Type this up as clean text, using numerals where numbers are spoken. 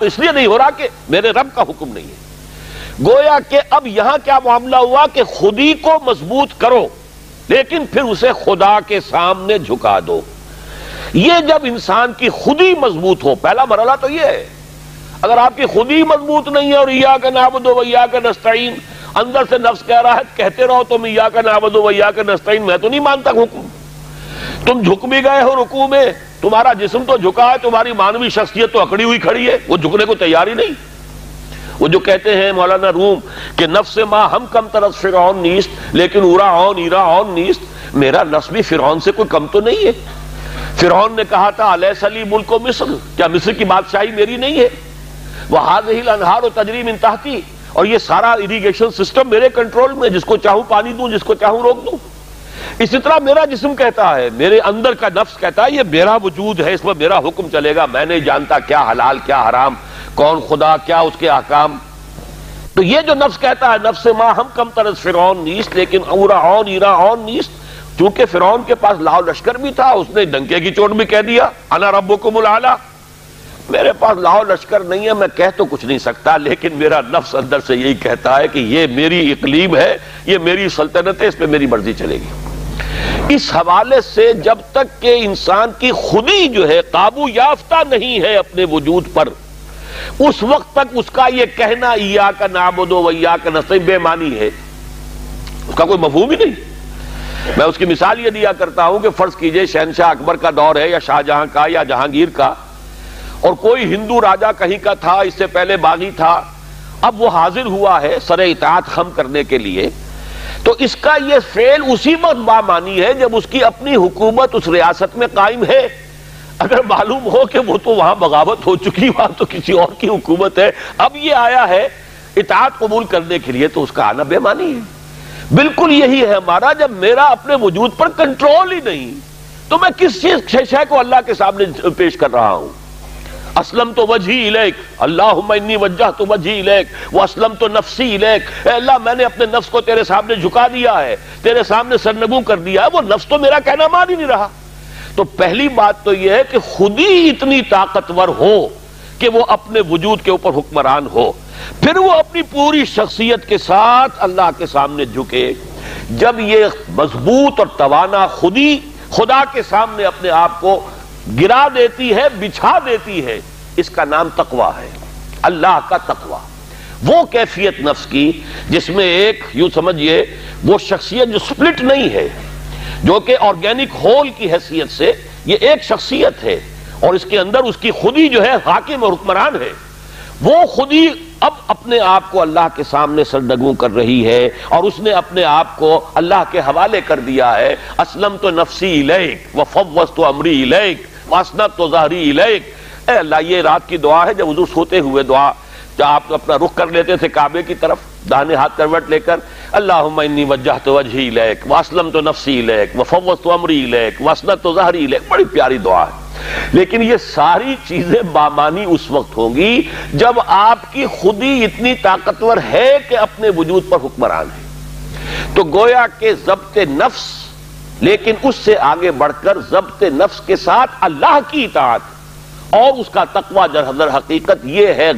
اس لیے نہیں ہو رہا کہ میرے رب کا حکم نہیں ہے۔ گویا کہ اب یہاں کیا معاملہ ہوا کہ خودی کو مضبوط کرو لیکن پھر اسے خدا کے سامنے جھکا دو۔ یہ جب انسان کی خودی مضبوط ہو، پہلا مرحلہ تو یہ ہے۔ اگر آپ کی خودی مضبوط نہیں ہے اور ایاک نعبد و ایاک نستعین اندر سے نفس کہہ رہا ہے کہتے رہو تم ایاک نعبد و ایاک نستعین، میں تو نہیں مانتا حکم، تم جھک بھی گئے ہو رکوع میں، تمہارا جسم تو جھکا ہے، تمہاری مانوی شخصیت تو اکڑی ہوئی کھڑی ہے، وہ جھکنے کو تیار ہی نہیں۔ وہ جو کہتے ہیں مولانا روم کہ نفس ما ہم کم طرف فرعون نیست لیکن اورا اون ایرا اون نیست، میرا نفس بھی فرعون سے کوئی کم تو نہیں ہے۔ فرعون نے کہا تھا الیس لی ملک مصر، کیا مصر کی بادشاہی میری نہیں ہے؟ وہذہ الانہار تجری من تحتی، اور یہ سارا اریگیشن سسٹم میرے کنٹرول میں، جس کو چاہوں پانی دوں جس کو چاہوں روک دوں۔ اسی طرح میرا جسم کہتا ہے، میرے اندر کا نفس کہتا ہے یہ میرا وجود ہے، اس میں میرا حکم چلے گا، میں نہیں جانتا کیا حلال کیا حرام، کون خدا کیا اس کے احکام۔ تو یہ جو نفس کہتا ہے نفس ما ہم کم طرز فرعون نیست لیکن اورا اون ایرا اون نیست، چونکہ فرعون کے پاس لاؤ لشکر بھی تھا، اس نے ڈنکے کی چوٹ بھی کہہ دیا انا ربکم الاعلی، میرے پاس لاؤ لشکر نہیں ہے، میں کہہ تو کچھ نہیں سکتا، لیکن میرا نفس اندر سے یہی کہتا ہے کہ یہ میری اقلیم ہے، یہ میری سلطنت ہے، اس پہ میری مرضی چلے گی۔ اس حوالے سے جب تک کہ انسان کی خودی جو ہے قابو یافتہ نہیں ہے اپنے وجود پر، اس وقت تک اس کا یہ کہنا ایاک نعبد و ایاک نستعین بے معنی ہے، اس کا کوئی مفہوم ہی نہیں۔ میں اس کی مثال یہ دیا کرتا ہوں کہ فرض کیجئے شہنشاہ اکبر کا دور ہے یا شاہجہاں کا یا جہانگیر کا، اور کوئی ہندو راجہ کہیں کا تھا، اس سے پہلے باغی تھا، اب وہ حاضر ہوا ہے سر اطاعت خم کرنے کے لیے، تو اس کا یہ فعل اسی وقت بامانی ہے جب اس کی اپنی حکومت اس ریاست میں قائم ہے۔ اگر معلوم ہو کہ وہ تو وہاں بغاوت ہو چکی، وہاں تو کسی اور کی حکومت ہے، اب یہ آیا ہے اطاعت قبول کرنے کے لیے، تو اس کا آنا بے معنی ہے۔ بالکل یہی ہے ہمارا، جب میرا اپنے وجود پر کنٹرول ہی نہیں تو میں کس چیز شے کو اللہ کے سامنے پیش کر رہا ہوں۔ اسلمت وجہی الیک اللہم انی وجہت وجہی الیک واسلمت نفسی الیک، اے اللہ میں نے اپنے نفس کو تیرے سامنے جھکا دیا ہے، تیرے سامنے سرنگوں کر دیا ہے، وہ نفس تو میرا کہنا مان ہی نہیں رہا۔ تو پہلی بات تو یہ ہے کہ خود ہی اتنی طاقتور ہو کہ وہ اپنے وجود کے اوپر حکمران ہو، پھر وہ اپنی پوری شخصیت کے ساتھ اللہ کے سامنے جھکے۔ جب یہ مضبوط اور توانا خودی خدا کے سامنے اپنے آپ کو گرا دیتی ہے، بچھا دیتی ہے، اس کا نام تقویٰ ہے، اللہ کا تقویٰ۔ وہ کیفیت نفس کی جس میں ایک یوں سمجھئے وہ شخصیت جو سپلٹ نہیں ہے، جو کہ آرگینک ہول کی حیثیت سے یہ ایک شخصیت ہے، اور اس کے اندر اس کی خودی جو ہے حاکم اور حکمران ہے، وہ خودی اب اپنے آپ کو اللہ کے سامنے سرنگوں کر رہی ہے، اور اس نے اپنے آپ کو اللہ کے حوالے کر دیا ہے۔ اسلمت نفسی الیک وفوضت امری الیک واسنبت ظہری الیک۔ اے اللہ، یہ رات کی دعا ہے جب حضور سوتے ہوئے دعا، جب آپ اپنا رخ کر لیتے تھے کعبے کی طرف داہنے ہاتھ کروٹ لے کر، اللہم انی وجہت وجہی الیک واسلمت نفسی الیک وفوضت امری الیک واسنبت ظہری الیک، بڑی پیاری دعا ہے۔ لیکن یہ ساری چیزیں بامانی اس وقت ہوں گی جب آپ کی خودی اتنی طاقتور ہے کہ اپنے وجود پر حکمران ہے۔ تو گویا کہ ضبط نفس، لیکن اس سے آگے بڑھ کر ضبط نفس کے ساتھ اللہ کی اطاعت اور اس کا تقویٰ در حقیقت یہ ہے